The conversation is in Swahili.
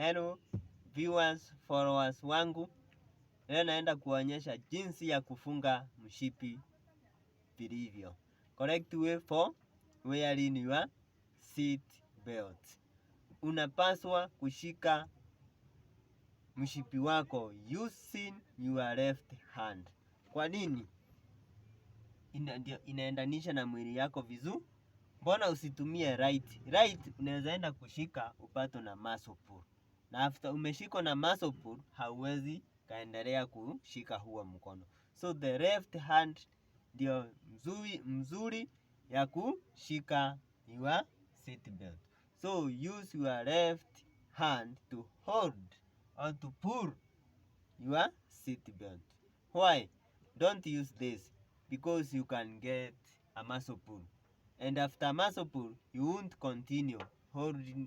Hello viewers, followers wangu, leo naenda kuonyesha jinsi ya kufunga mshipi vilivyo. Correct way for wearing your seat belt. Unapaswa kushika mshipi wako using your left hand. Kwa nini? Inaendanisha na mwili yako vizuri. Mbona usitumie right? Right unaweza enda kushika upato na muscle pull. Na after umeshiko na muscle pull, hauwezi kaendelea kushika huo mkono. So the left hand ndio mzuri ya kushika your seat belt. So use your left hand to hold or to pull your seat belt. Why? Don't use this because you can get a muscle pull. And after muscle pull, you won't continue holding